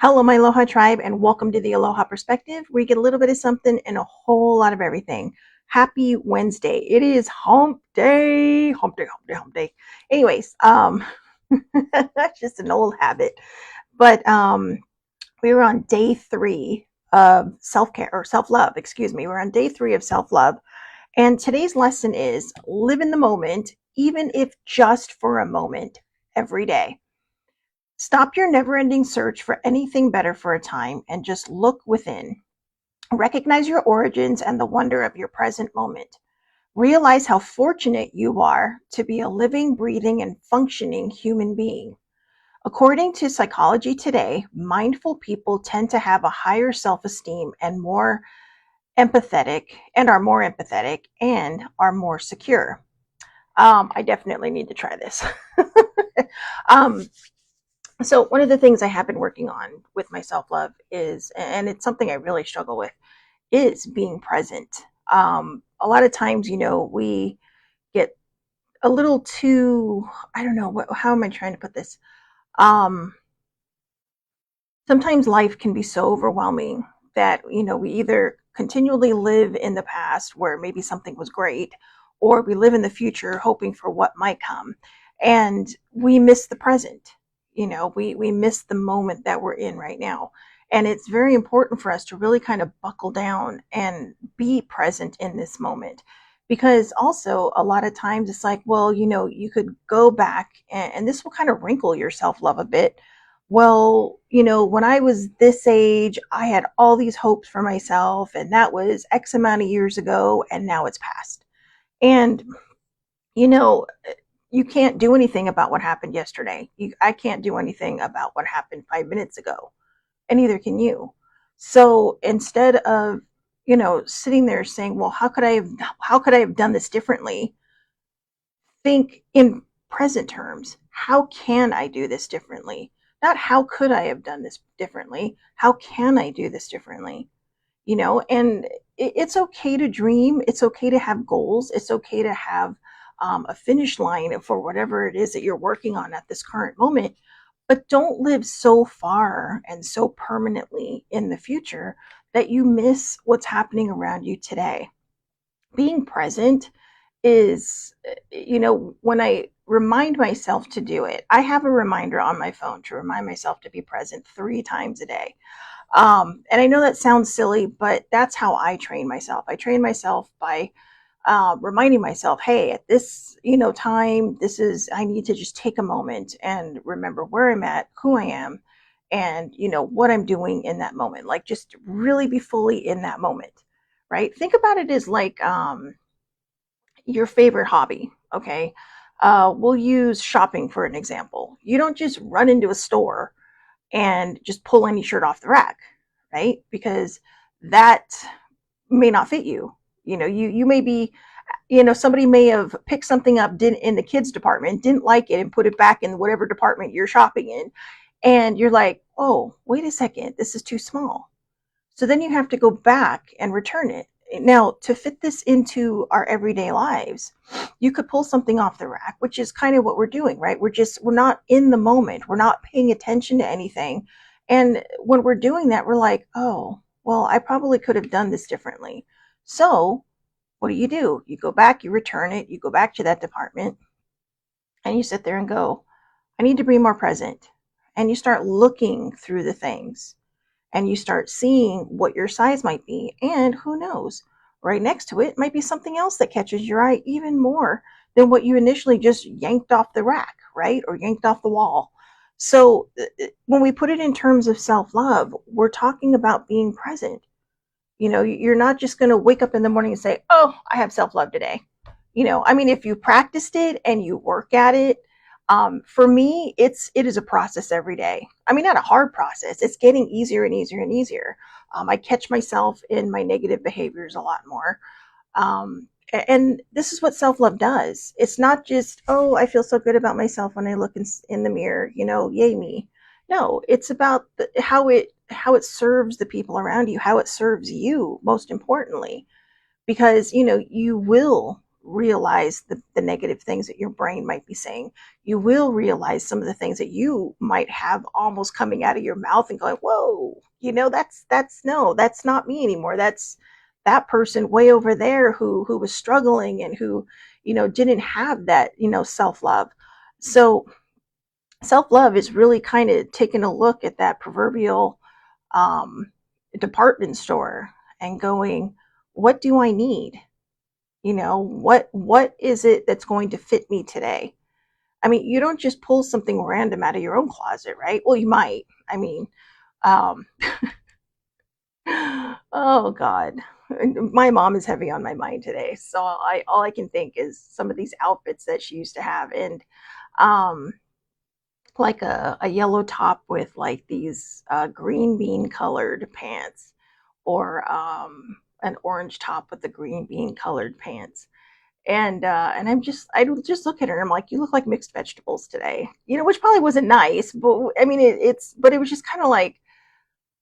Hello, my Aloha tribe, and welcome to the Aloha Perspective, where you get a little bit of something and a whole lot of everything. Happy Wednesday. It is hump day. Hump day, hump day, hump day. Anyways, that's just an old habit. But we were on day three of self-care or self-love, excuse me. We're on day three of self-love. And today's lesson is live in the moment, even if just for a moment, every day. Stop your never ending search for anything better for a time and just look within. Recognize your origins and the wonder of your present moment. Realize how fortunate you are to be a living, breathing, and functioning human being. According to Psychology Today, mindful people tend to have a higher self esteem and are more empathetic and are more secure. I definitely need to try this. um, So one of the things I have been working on with my self-love is, and it's something I really struggle with, is being present. A lot of times, we get a little too, I don't know, how am I trying to put this? Um, Sometimes life can be so overwhelming that, we either continually live in the past where maybe something was great, or we live in the future hoping for what might come. And we miss the present. We miss the moment that we're in right now. And it's very important for us to really kind of buckle down and be present in this moment. Because also, a lot of times it's like, well, you could go back and this will kind of wrinkle your self love a bit. Well, when I was this age, I had all these hopes for myself, and that was X amount of years ago, and now it's past. And, you know, you can't do anything about what happened yesterday. I can't do anything about what happened 5 minutes ago, and neither can you. So instead of, sitting there saying, well, how could I have done this differently? Think in present terms. How can I do this differently? Not how could I have done this differently? How can I do this differently? And it's okay to dream. It's okay to have goals. It's okay to have a finish line for whatever it is that you're working on at this current moment. But don't live so far and so permanently in the future that you miss what's happening around you today. Being present is, when I remind myself to do it, I have a reminder on my phone to remind myself to be present 3 times a day. And I know that sounds silly, but that's how I train myself. I train myself by reminding myself, hey, at this, time, I need to just take a moment and remember where I'm at, who I am, and, what I'm doing in that moment. Like just really be fully in that moment, right? Think about it as like, your favorite hobby. Okay. We'll use shopping for an example. You don't just run into a store and just pull any shirt off the rack, right? Because that may not fit you. You may be, somebody may have picked something up in the kids department, didn't like it, and put it back in whatever department you're shopping in. And you're like, oh, wait a second, this is too small. So then you have to go back and return it. Now, to fit this into our everyday lives, you could pull something off the rack, which is kind of what we're doing, right? We're not in the moment. We're not paying attention to anything. And when we're doing that, we're like, oh, well, I probably could have done this differently. So what do? You go back, you return it, you go back to that department, and you sit there and go, I need to be more present. And you start looking through the things and you start seeing what your size might be. And who knows, right next to it might be something else that catches your eye even more than what you initially just yanked off the rack, right? Or yanked off the wall. So when we put it in terms of self love, we're talking about being present. You're not just going to wake up in the morning and say, oh, I have self love today. I mean, if you practiced it and you work at it, for me, it is a process every day. I mean, not a hard process. It's getting easier and easier and easier. I catch myself in my negative behaviors a lot more. And this is what self-love does. It's not just, oh, I feel so good about myself when I look in the mirror, yay me. No, it's about how it serves the people around you, how it serves you, most importantly, because you will realize the negative things that your brain might be saying. You will realize some of the things that you might have almost coming out of your mouth and going, whoa, that's no, that's not me anymore. That's that person way over there who was struggling and who, didn't have that, self-love. So self-love is really kind of taking a look at that proverbial um, department store and going, what do I need? What is it that's going to fit me today? I mean, you don't just pull something random out of your own closet, right? Well, you might. I mean, um, oh God, my mom is heavy on my mind today. So I all I can think is some of these outfits that she used to have, and um, like a yellow top with like these green bean colored pants, or an orange top with the green bean colored pants. And I just look at her and I'm like, you look like mixed vegetables today, which probably wasn't nice, but I mean, but it was just kind of like,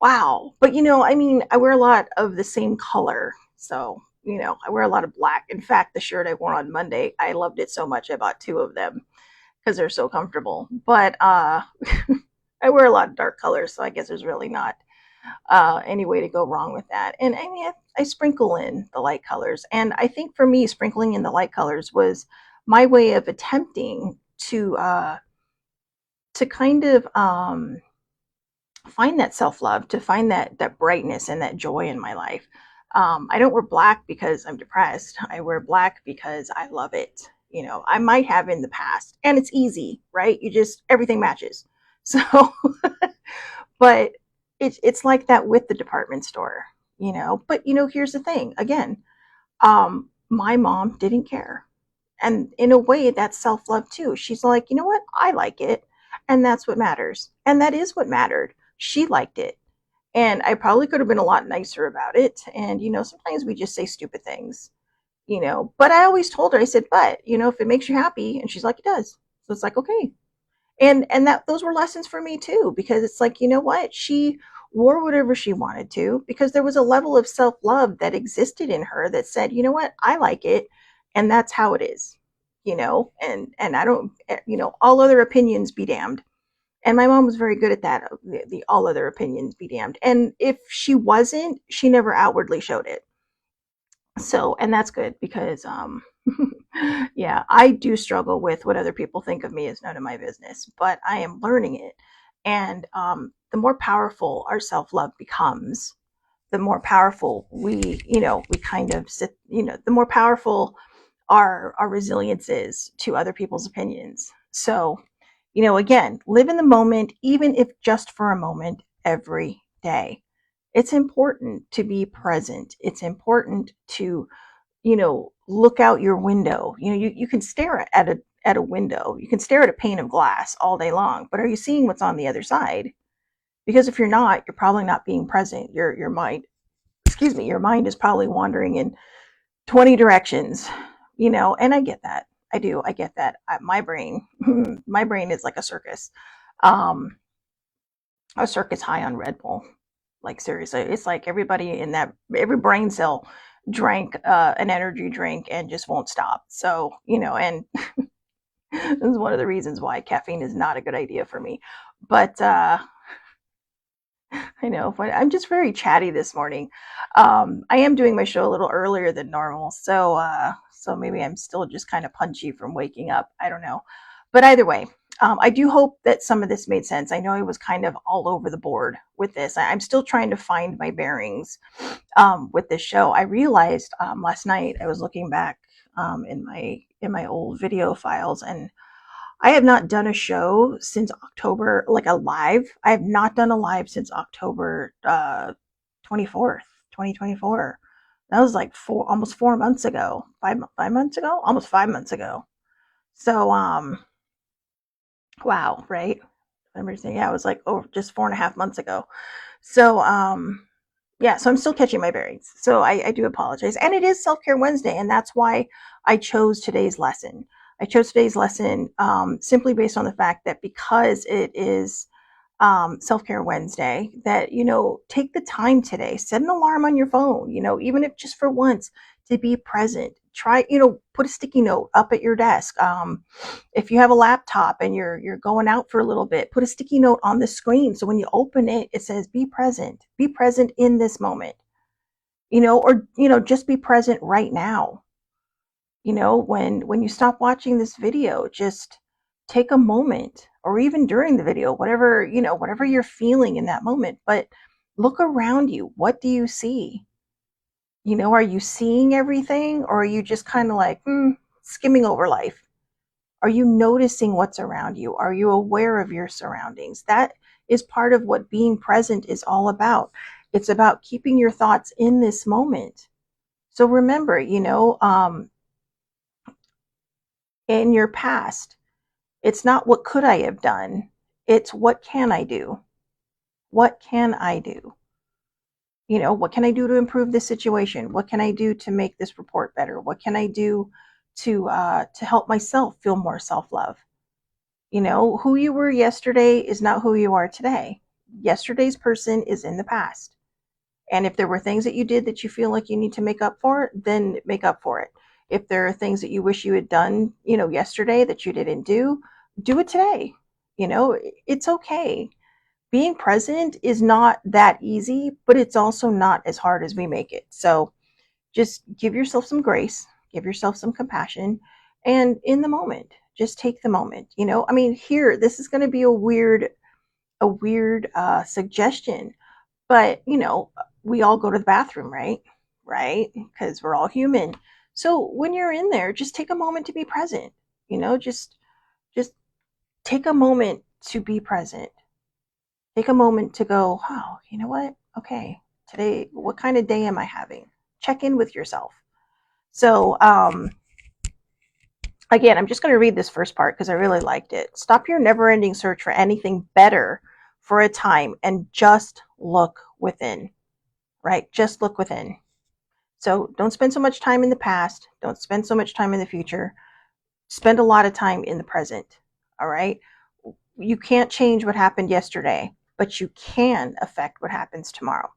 wow. But I mean, I wear a lot of the same color. So, I wear a lot of black. In fact, the shirt I wore on Monday, I loved it so much. I bought two of them because they're so comfortable. But I wear a lot of dark colors. So I guess there's really not any way to go wrong with that. And I mean, I sprinkle in the light colors. And I think for me, sprinkling in the light colors was my way of attempting to kind of find that self-love, to find that brightness and that joy in my life. I don't wear black because I'm depressed. I wear black because I love it. I might have in the past, and it's easy, right? You just everything matches. So, but it's like that with the department store, But here's the thing. Again, my mom didn't care, and in a way, that's self-love too. She's like, you know what? I like it, and that's what matters, and that is what mattered. She liked it, and I probably could have been a lot nicer about it. And sometimes we just say stupid things, But I always told her, I said, but if it makes you happy, and she's like, it does. So it's like, okay, and that those were lessons for me too, because it's like, you know what, she wore whatever she wanted to because there was a level of self-love that existed in her that said, you know what, I like it, and that's how it is, and I don't, all other opinions be damned. And my mom was very good at that, the all other opinions be damned, and if she wasn't, she never outwardly showed it. So, and that's good because yeah, I do struggle with what other people think of me is none of my business, but I am learning it. And the more powerful our self-love becomes, the more powerful we kind of sit, the more powerful our resilience is to other people's opinions. So, again, live in the moment, even if just for a moment, every day. It's important to be present. It's important to, look out your window. You can stare at a window. You can stare at a pane of glass all day long, but are you seeing what's on the other side? Because if you're not, you're probably not being present. Your mind, excuse me, your mind is probably wandering in 20 directions, and I get that. I do. I get that. My brain, my brain is like um, a circus high on Red Bull. Like seriously, it's like every brain cell drank an energy drink and just won't stop. So, and this is one of the reasons why caffeine is not a good idea for me. But I know, but I'm just very chatty this morning. I am doing my show a little earlier than normal, so maybe I'm still just kind of punchy from waking up. I don't know, but either way, I do hope that some of this made sense. I know I was kind of all over the board with this. I'm still trying to find my bearings with this show. I realized last night I was looking back in my old video files, and I have not done a show since October, like a live. I have not done a live since October 24th, 2024. That was like almost 4 months ago. 5 months ago? Almost 5 months ago. So, wow, right? Everything, yeah, it was like, oh, just 4.5 months ago. So, yeah, so I'm still catching my bearings. So I do apologize. And it is Self Care Wednesday, and that's why I chose today's lesson. I chose today's lesson simply based on the fact that because it is Self Care Wednesday, that, take the time today, set an alarm on your phone, even if just for once, to be present. Try, put a sticky note up at your desk. If you have a laptop and you're going out for a little bit, put a sticky note on the screen so when you open it, it says be present. Be present in this moment. Or just be present right now. When you stop watching this video, just take a moment, or even during the video, whatever you're feeling in that moment, but look around you. What do you see? Are you seeing everything, or are you just kind of like skimming over life? Are you noticing what's around you? Are you aware of your surroundings? That is part of what being present is all about. It's about keeping your thoughts in this moment. So remember, in your past, it's not what could I have done, it's what can I do? What can I do? What can I do to improve this situation? What can I do to make this report better? What can I do to help myself feel more self-love? Who you were yesterday is not who you are today. Yesterday's person is in the past. And if there were things that you did that you feel like you need to make up for, then make up for it. If there are things that you wish you had done, yesterday that you didn't do it today. It's okay. Being present is not that easy, but it's also not as hard as we make it. So just give yourself some grace, give yourself some compassion, and in the moment, just take the moment. Here, this is going to be a weird suggestion, but we all go to the bathroom, right, because we're all human. So when you're in there, just take a moment to be present. Just take a moment to be present. Take a moment to go, oh, you know what, okay, today, what kind of day am I having? Check in with yourself. So again, I'm just going to read this first part because I really liked it. Stop your never-ending search for anything better for a time and just look within. Right? Just look within. So don't spend so much time in the past. Don't spend so much time in the future. Spend a lot of time in the present. All right? You can't change what happened yesterday, but you can affect what happens tomorrow.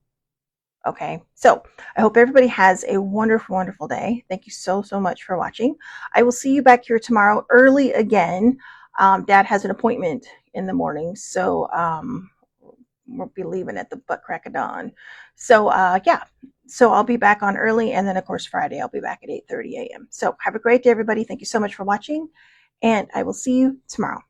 Okay, so I hope everybody has a wonderful, wonderful day. Thank you so, so much for watching. I will see you back here tomorrow early again. Dad has an appointment in the morning, so we'll be leaving at the butt crack of dawn. So yeah, so I'll be back on early, and then of course Friday I'll be back at 8:30 a.m. So have a great day, everybody. Thank you so much for watching, and I will see you tomorrow.